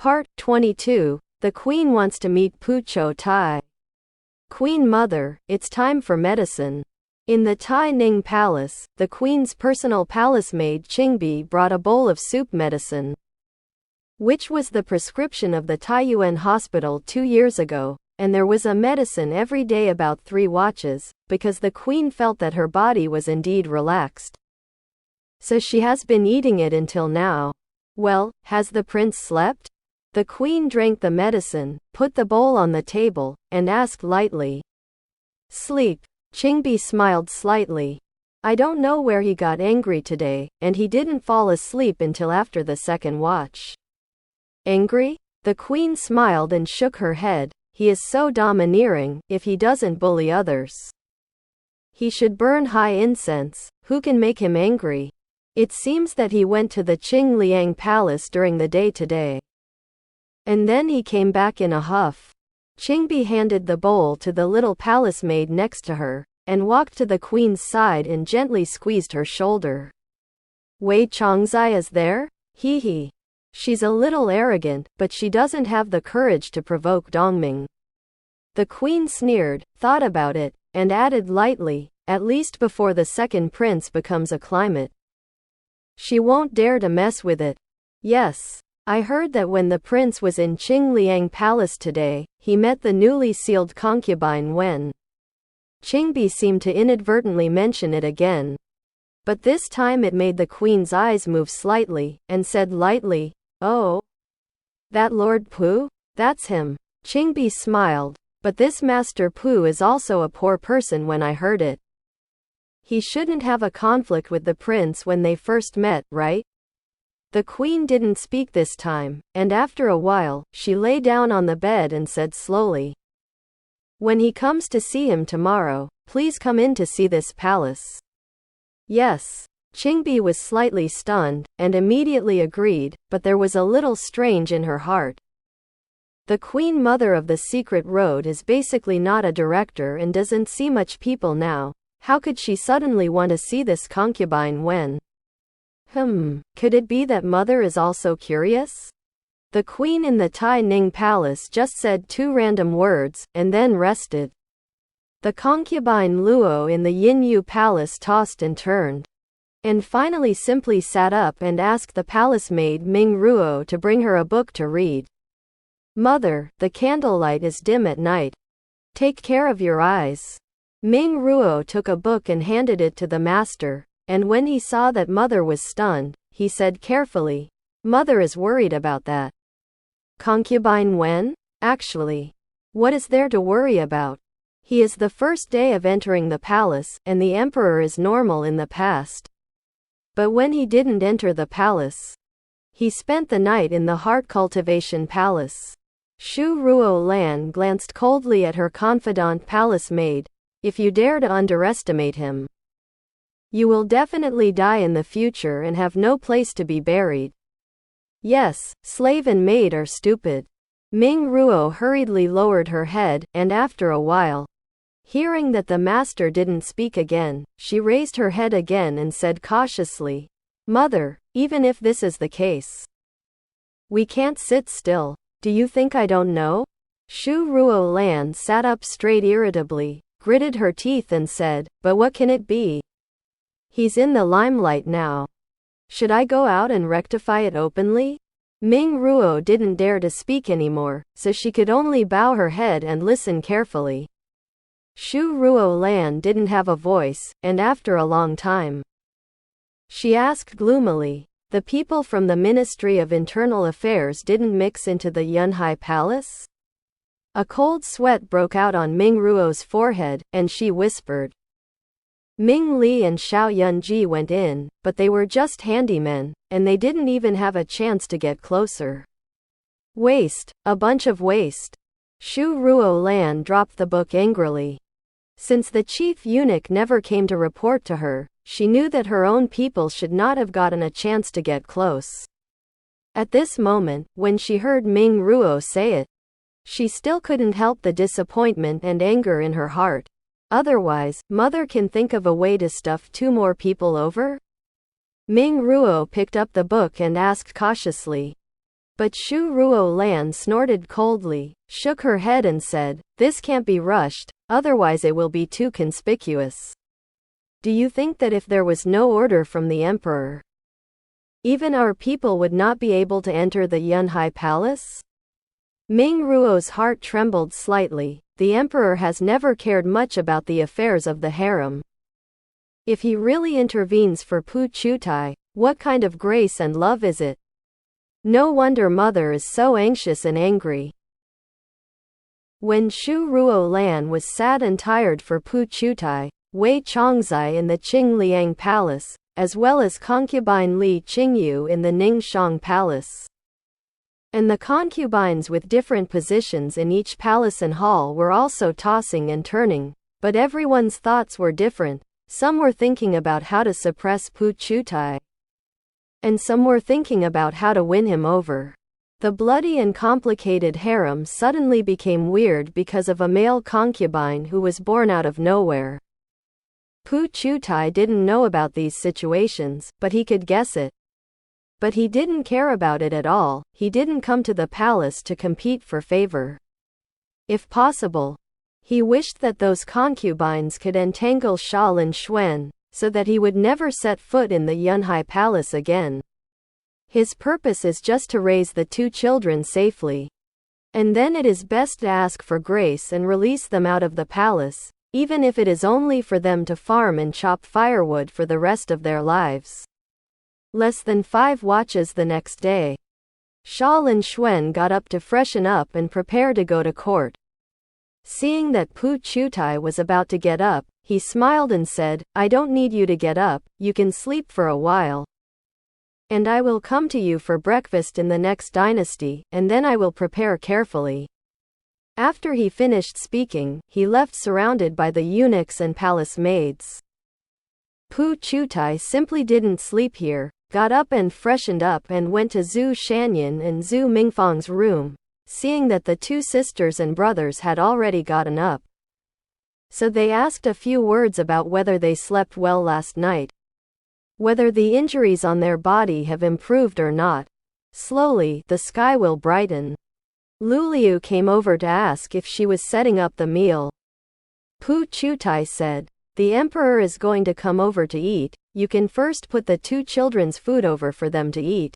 Part 22. The Queen wants to meet Pu Qiutai. Queen Mother, it's time for medicine. In the Tai Ning Palace, the Queen's personal palace maid Qingbi brought a bowl of soup medicine, which was the prescription of the Taiyuan hospital 2 years ago, and there was a medicine every day about 3 watches, because the Queen felt that her body was indeed relaxed. So she has been eating it until now. Well, has the prince slept? The Queen drank the medicine, put the bowl on the table, and asked lightly. Sleep. Qingbi smiled slightly. I don't know where he got angry today, and he didn't fall asleep until after the second watch. Angry? The Queen smiled and shook her head. He is so domineering, if he doesn't bully others. He should burn high incense. Who can make him angry? It seems that he went to the Qingliang Palace during the day today. And then he came back in a huff. Qingbi handed the bowl to the little palace maid next to her, and walked to the Queen's side and gently squeezed her shoulder. Wei Chongzai is there? Hee hee. She's a little arrogant, but she doesn't have the courage to provoke Dongming. The Queen sneered, thought about it, and added lightly, at least before the second prince becomes a climate. She won't dare to mess with it. Yes. I heard that when the prince was in Qingliang Palace today, he met the newly sealed concubine Wen. Qingbi seemed to inadvertently mention it again. But this time it made the Queen's eyes move slightly, and said lightly, Oh. That Lord Pu? That's him. Qingbi smiled. But this Master Pu is also a poor person when I heard it. He shouldn't have a conflict with the prince when they first met, right? The Queen didn't speak this time, and after a while, she lay down on the bed and said slowly. When he comes to see him tomorrow, please come in to see this palace. Yes. Qingbi was slightly stunned, and immediately agreed, but there was a little strange in her heart. The Queen Mother of the Secret Road is basically not a director and doesn't see much people now. How could she suddenly want to see this concubine when? Could it be that Mother is also curious? The Queen in the Tai Ning Palace just said 2 random words, and then rested. The concubine Luo in the Yinyu Palace tossed and turned, and finally simply sat up and asked the palace maid Ming Ruo to bring her a book to read. Mother, the candlelight is dim at night. Take care of your eyes. Ming Ruo took a book and handed it to the master. And when he saw that Mother was stunned, he said carefully, Mother is worried about that. Concubine Wen? Actually, what is there to worry about? He is the first day of entering the palace, and the emperor is normal in the past. But when he didn't enter the palace, he spent the night in the Heart Cultivation Palace. Shu Ruo Lan glanced coldly at her confidant palace maid. If you dare to underestimate him, you will definitely die in the future and have no place to be buried. Yes, slave and maid are stupid. Ming Ruo hurriedly lowered her head, and after a while, hearing that the master didn't speak again, she raised her head again and said cautiously, Mother, even if this is the case, we can't sit still. Do you think I don't know? Shu Ruo Lan sat up straight irritably, gritted her teeth and said, But what can it be? He's in the limelight now. Should I go out and rectify it openly? Ming Ruo didn't dare to speak anymore, so she could only bow her head and listen carefully. Shu Ruo Lan didn't have a voice, and after a long time, she asked gloomily, The people from the Ministry of Internal Affairs didn't mix into the Yunhai Palace? A cold sweat broke out on Ming Ruo's forehead, and she whispered. Ming Li and Xiao Yunji went in, but they were just handymen, and they didn't even have a chance to get closer. Waste, a bunch of waste. Shu Ruo Lan dropped the book angrily. Since the chief eunuch never came to report to her, she knew that her own people should not have gotten a chance to get close. At this moment, when she heard Ming Ruo say it, she still couldn't help the disappointment and anger in her heart. Otherwise, Mother can think of a way to stuff 2 more people over? Ming Ruo picked up the book and asked cautiously. But Shu Ruolan snorted coldly, shook her head and said, "This can't be rushed, otherwise it will be too conspicuous. Do you think that if there was no order from the emperor, even our people would not be able to enter the Yunhai Palace?" Ming Ruo's heart trembled slightly. The emperor has never cared much about the affairs of the harem. If he really intervenes for Pu Qiutai, what kind of grace and love is it? No wonder mother is so anxious and angry. When Shu Ruolan was sad and tired for Pu Qiutai, Wei Chongzai in the Qingliang Palace, as well as concubine Li Qingyu in the Ningxiang Palace, and the concubines with different positions in each palace and hall were also tossing and turning, but everyone's thoughts were different. Some were thinking about how to suppress Pu Qiutai, and some were thinking about how to win him over. The bloody and complicated harem suddenly became weird because of a male concubine who was born out of nowhere. Pu Qiutai didn't know about these situations, but he could guess it. But he didn't care about it at all. He didn't come to the palace to compete for favor. If possible, he wished that those concubines could entangle Xia Linxuan, so that he would never set foot in the Yunhai Palace again. His purpose is just to raise the two children safely. And then it is best to ask for grace and release them out of the palace, even if it is only for them to farm and chop firewood for the rest of their lives. Less than 5 watches the next day, Xia Linxuan got up to freshen up and prepare to go to court. Seeing that Pu Qiutai was about to get up, he smiled and said, "I don't need you to get up, you can sleep for a while. And I will come to you for breakfast in the next dynasty, and then I will prepare carefully." After he finished speaking, he left surrounded by the eunuchs and palace maids. Pu Qiutai simply didn't sleep here, got up and freshened up and went to Zhu Shanyan and Zhu Mingfang's room, seeing that the 2 sisters and brothers had already gotten up. So they asked a few words about whether they slept well last night, whether the injuries on their body have improved or not. Slowly, the sky will brighten. Lu Liu came over to ask if she was setting up the meal. Pu Qiutai said, "The emperor is going to come over to eat. You can first put the 2 children's food over for them to eat."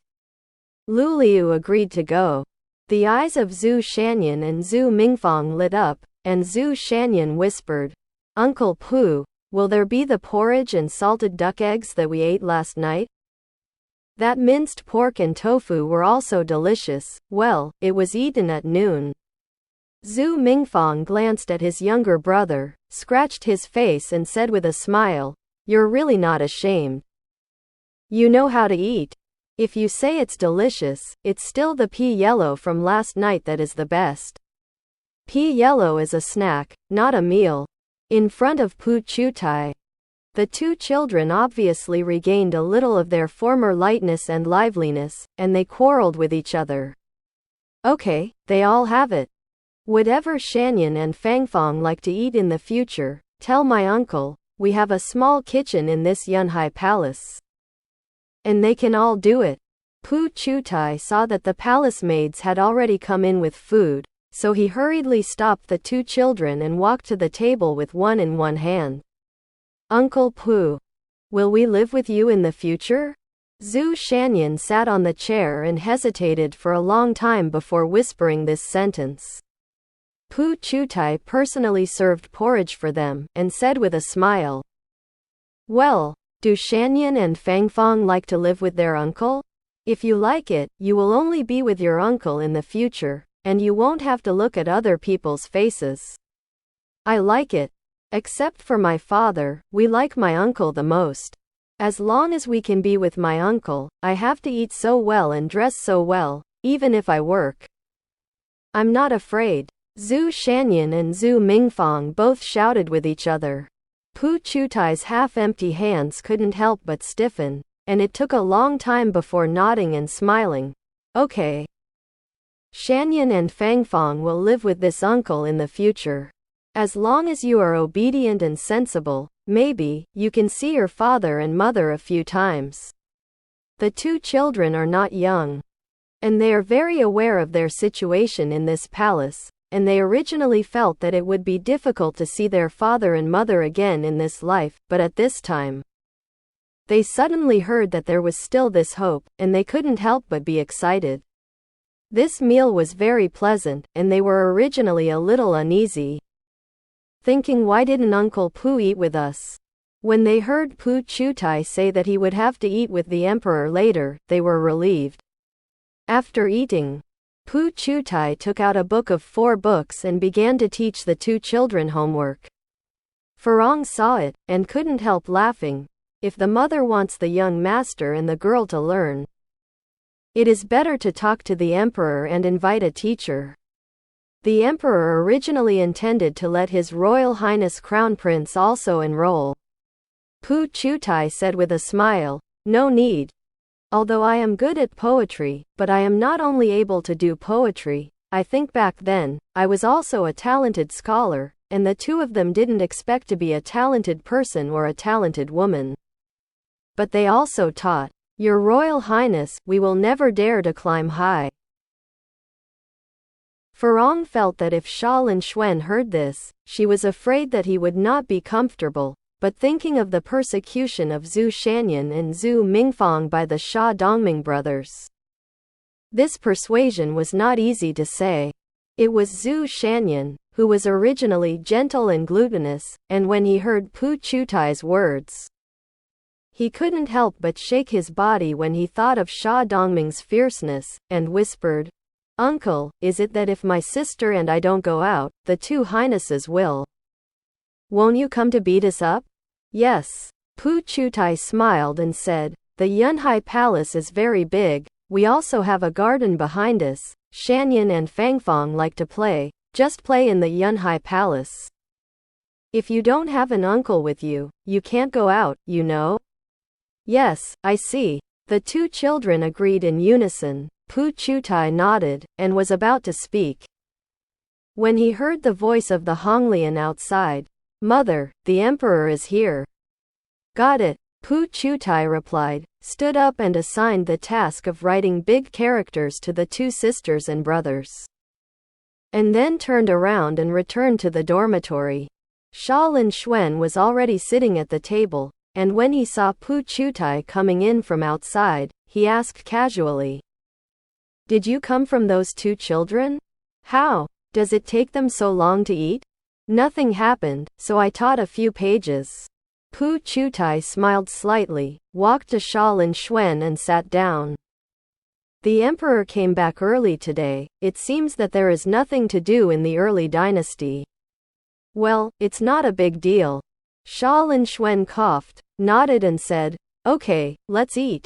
Lu Liu agreed to go. The eyes of Zhu Shanyan and Zhu Mingfang lit up, and Zhu Shanyan whispered, "Uncle Pu, will there be the porridge and salted duck eggs that we ate last night?" That minced pork and tofu were also delicious. Well, it was eaten at noon. Zhu Mingfang glanced at his younger brother, scratched his face and said with a smile, "You're really not ashamed. You know how to eat. If you say it's delicious, it's still the pea yellow from last night that is the best." Pea yellow is a snack, not a meal. In front of Pu Qiutai, the 2 children obviously regained a little of their former lightness and liveliness, and they quarreled with each other. Okay, they all have it. Whatever Shanyan and Fangfang like to eat in the future, tell my uncle, we have a small kitchen in this Yunhai Palace. And they can all do it. Pu Qiutai saw that the palace maids had already come in with food, so he hurriedly stopped the 2 children and walked to the table with one in one hand. "Uncle Pu, will we live with you in the future?" Zhu Shanyan sat on the chair and hesitated for a long time before whispering this sentence. Pu Qiutai personally served porridge for them, and said with a smile, "Well, do Shanyan and Fangfang like to live with their uncle? If you like it, you will only be with your uncle in the future, and you won't have to look at other people's faces." "I like it. Except for my father, we like my uncle the most. As long as we can be with my uncle, I have to eat so well and dress so well, even if I work. I'm not afraid." Zhu Shanyan and Zhu Mingfang both shouted with each other. Pu Qiutai's half-empty hands couldn't help but stiffen, and it took a long time before nodding and smiling. "Okay. Shanyan and Fangfang will live with this uncle in the future. As long as you are obedient and sensible, maybe, you can see your father and mother a few times. The 2 children are not young. and they are very aware of their situation in this palace, and they originally felt that it would be difficult to see their father and mother again in this life, but at this time, they suddenly heard that there was still this hope, and they couldn't help but be excited. This meal was very pleasant, and they were originally a little uneasy, thinking, why didn't Uncle Pu eat with us? When they heard Pu Qiutai say that he would have to eat with the emperor later, they were relieved. After eating, Pu Qiutai took out a book of 4 books and began to teach the 2 children homework. Farong saw it, and couldn't help laughing. If the mother wants the young master and the girl to learn, it is better to talk to the emperor and invite a teacher. The emperor originally intended to let His Royal Highness Crown Prince also enroll. Pu Qiutai said with a smile, "No need. Although I am good at poetry, but I am not only able to do poetry, I think back then, I was also a talented scholar, and the 2 of them didn't expect to be a talented person or a talented woman. But they also taught, Your Royal Highness, we will never dare to climb high." Farong felt that if Xia Linxuan heard this, she was afraid that he would not be comfortable. But thinking of the persecution of Zhu Shanyan and Zhu Mingfang by the Xia Dongming brothers, this persuasion was not easy to say. It was Zhu Shanyan, who was originally gentle and glutinous, and when he heard Pu Qiutai's words, he couldn't help but shake his body when he thought of Xia Dongming's fierceness, and whispered, "Uncle, is it that if my sister and I don't go out, the 2 highnesses will? Won't you come to beat us up?" "Yes." Pu Qiutai smiled and said, "The Yunhai Palace is very big, we also have a garden behind us, Shanyan and Fangfang like to play, just play in the Yunhai Palace. If you don't have an uncle with you, you can't go out, you know." "Yes, I see." The 2 children agreed in unison. Pu Qiutai nodded, and was about to speak, when he heard the voice of the Honglian outside. "Mother, the emperor is here." "Got it," Pu Qiutai replied, stood up and assigned the task of writing big characters to the 2 sisters and brothers, and then turned around and returned to the dormitory. Xia Linxuan was already sitting at the table, and when he saw Pu Qiutai coming in from outside, he asked casually, "Did you come from those 2 children? How? Does it take them so long to eat?" "Nothing happened, so I taught a few pages." Pu Qiutai smiled slightly, walked to Xia Linxuan and sat down. "The emperor came back early today. It seems that there is nothing to do in the early dynasty." "Well, it's not a big deal." Xia Linxuan coughed, nodded and said, "Okay, let's eat.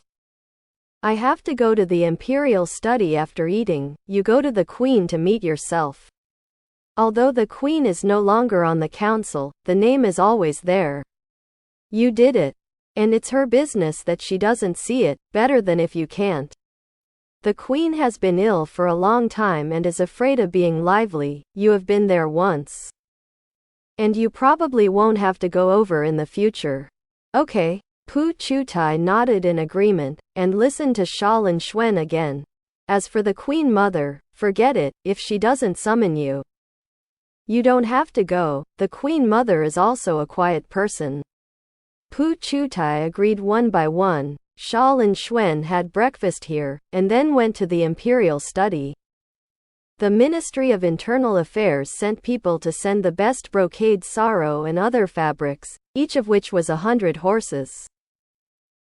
I have to go to the imperial study after eating. You go to the queen to meet yourself. Although the queen is no longer on the council, the name is always there. You did it. And it's her business that she doesn't see it, better than if you can't. The queen has been ill for a long time and is afraid of being lively. You have been there once. And you probably won't have to go over in the future." "Okay." Pu Qiutai nodded in agreement, and listened to Xia Linxuan again. "As for the queen mother, forget it, if she doesn't summon you. You don't have to go. The queen mother is also a quiet person." Pu Qiutai agreed one by one. Xia Linxuan had breakfast here, and then went to the imperial study. The Ministry of Internal Affairs sent people to send the best brocade sarong and other fabrics, each of which was 100 horses.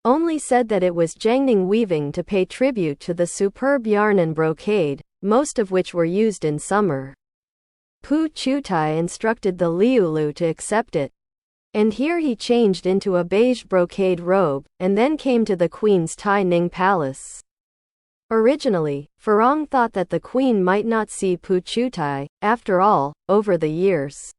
Only said that it was Jiangning weaving to pay tribute to the superb yarn and brocade, most of which were used in summer. Pu Qiutai instructed the Liulu to accept it. And here he changed into a beige brocade robe, and then came to the queen's Tai Ning palace. Originally, Farong thought that the queen might not see Pu Qiutai. After all, over the years,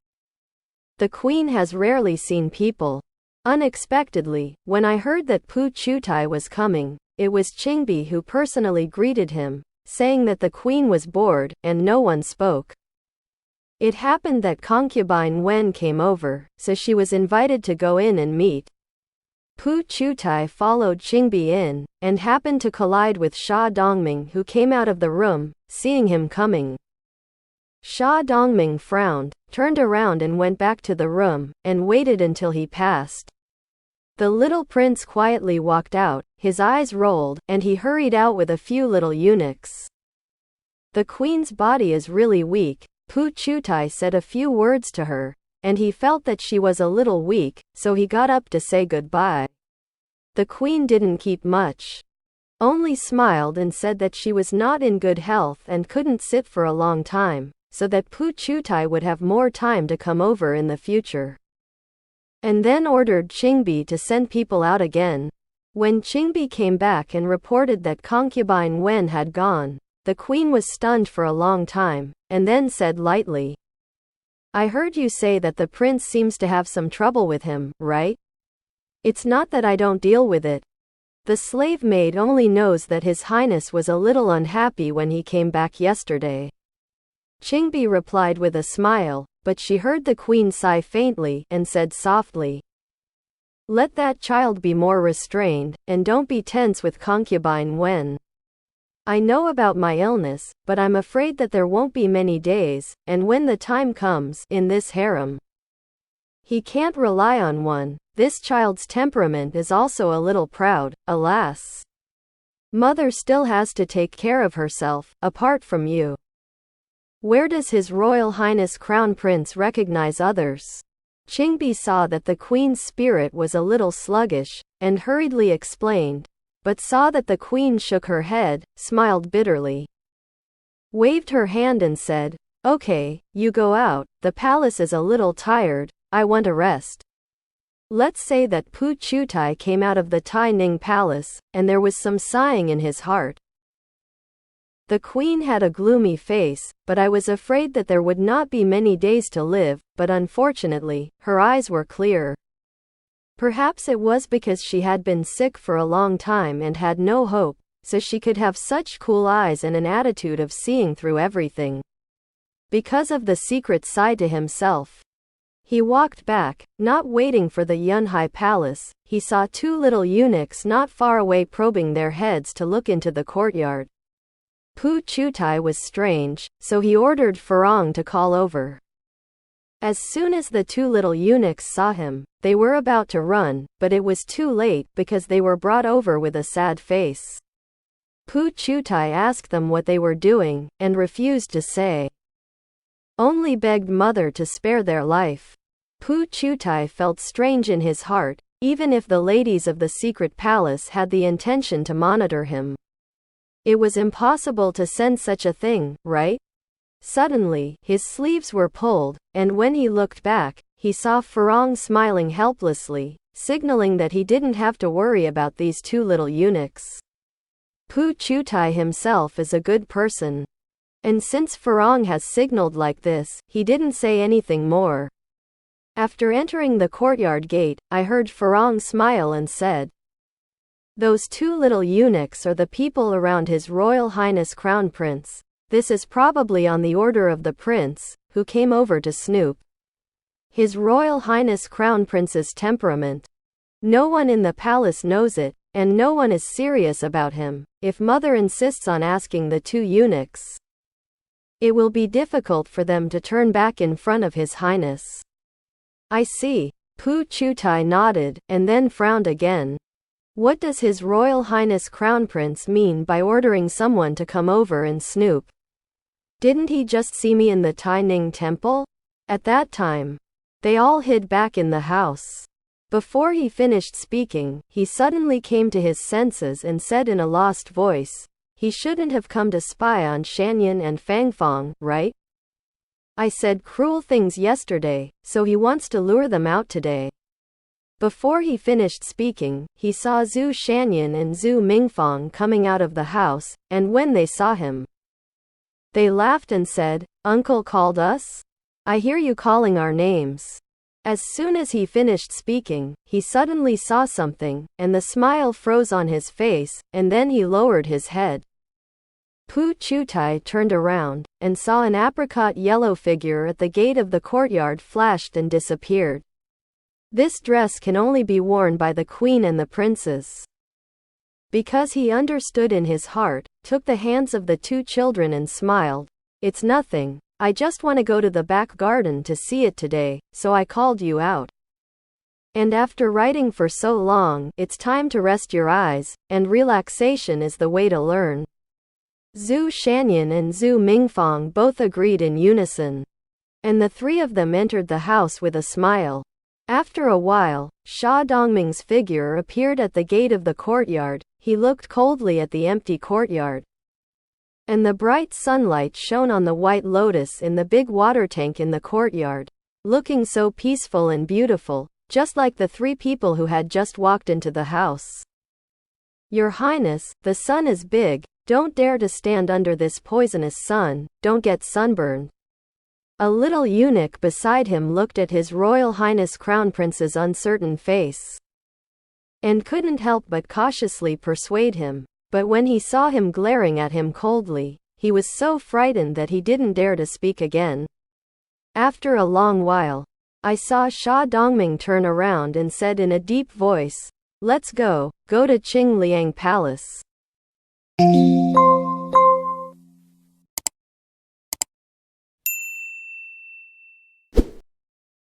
the queen has rarely seen people. Unexpectedly, when I heard that Pu Qiutai was coming, it was Qingbi who personally greeted him, saying that the queen was bored, and no one spoke. It happened that concubine Wen came over, so she was invited to go in and meet. Pu Qiutai followed Qingbi in, and happened to collide with Xia Dongming, who came out of the room, seeing him coming. Xia Dongming frowned, turned around and went back to the room, and waited until he passed. The little prince quietly walked out, his eyes rolled, and he hurried out with a few little eunuchs. The queen's body is really weak, Pu Qiutai said a few words to her, and he felt that she was a little weak, so he got up to say goodbye. The queen didn't keep much. Only smiled and said that she was not in good health and couldn't sit for a long time, so that Pu Qiutai would have more time to come over in the future. And then ordered Qingbi to send people out again. When Qingbi came back and reported that concubine Wen had gone, the queen was stunned for a long time, and then said lightly, "I heard you say that the prince seems to have some trouble with him, right? It's not that I don't deal with it. The slave maid only knows that His Highness was a little unhappy when he came back yesterday." Qingbi replied with a smile, but she heard the queen sigh faintly, and said softly, "Let that child be more restrained, and don't be tense with concubine Wen. I know about my illness, but I'm afraid that there won't be many days, and when the time comes, in this harem, he can't rely on one. This child's temperament is also a little proud, alas. Mother still has to take care of herself, apart from you. Where does His Royal Highness Crown Prince recognize others?" Qingbi saw that the queen's spirit was a little sluggish, and hurriedly explained, but saw that the queen shook her head, smiled bitterly, waved her hand and said, "Okay, you go out, the palace is a little tired, I want a rest." Let's say that Pu Qiutai came out of the Tai Ning palace, and there was some sighing in his heart. The queen had a gloomy face, but I was afraid that there would not be many days to live, but unfortunately, her eyes were clear. Perhaps it was because she had been sick for a long time and had no hope, so she could have such cool eyes and an attitude of seeing through everything. Because of the secret side to himself. He walked back, not waiting for the Yunhai palace. He saw two little eunuchs not far away probing their heads to look into the courtyard. Pu Qiutai was strange, so he ordered Farong to call over. As soon as the two little eunuchs saw him, they were about to run, but it was too late because they were brought over with a sad face. Pu Qiutai asked them what they were doing, and refused to say. Only begged mother to spare their life. Pu Qiutai felt strange in his heart, even if the ladies of the secret palace had the intention to monitor him. It was impossible to send such a thing, right? Suddenly, his sleeves were pulled, and when he looked back, he saw Farong smiling helplessly, signaling that he didn't have to worry about these two little eunuchs. Pu Qiutai himself is a good person. And since Farong has signaled like this, he didn't say anything more. After entering the courtyard gate, I heard Farong smile and said, "Those two little eunuchs are the people around His Royal Highness Crown Prince. This is probably on the order of the prince, who came over to snoop. His Royal Highness Crown Prince's temperament. No one in the palace knows it, and no one is serious about him. If mother insists on asking the two eunuchs, it will be difficult for them to turn back in front of His Highness." "I see." Pu Qiutai nodded, and then frowned again. What does His Royal Highness Crown Prince mean by ordering someone to come over and snoop? Didn't he just see me in the Tai Ning temple? At that time, they all hid back in the house. Before he finished speaking, he suddenly came to his senses and said in a lost voice, "He shouldn't have come to spy on Shanyan and Fangfang, right? I said cruel things yesterday, so he wants to lure them out today." Before he finished speaking, he saw Zhu Shanyan and Zhu Mingfang coming out of the house, and when they saw him, they laughed and said, "Uncle called us? I hear you calling our names." As soon as he finished speaking, he suddenly saw something, and the smile froze on his face, and then he lowered his head. Pu Qiutai turned around, and saw an apricot yellow figure at the gate of the courtyard flashed and disappeared. This dress can only be worn by the queen and the princes. Because he understood in his heart, took the hands of the two children and smiled. It's nothing. I just want to go to the back garden to see it today, so I called you out. And after writing for so long, it's time to rest your eyes, and relaxation is the way to learn. Zhu Shanyan and Zhu Mingfang both agreed in unison. And the three of them entered the house with a smile. After a while, Xia Dongming's figure appeared at the gate of the courtyard. He looked coldly at the empty courtyard. And the bright sunlight shone on the white lotus in the big water tank in the courtyard, looking so peaceful and beautiful, just like the three people who had just walked into the house. Your Highness, the sun is big. Don't dare to stand under this poisonous sun. Don't get sunburned. A little eunuch beside him looked at His Royal Highness Crown Prince's uncertain face, and couldn't help but cautiously persuade him. But when he saw him glaring at him coldly, he was so frightened that he didn't dare to speak again. After a long while, I saw Xia Dongming turn around and said in a deep voice, "Let's go to Qingliang Palace."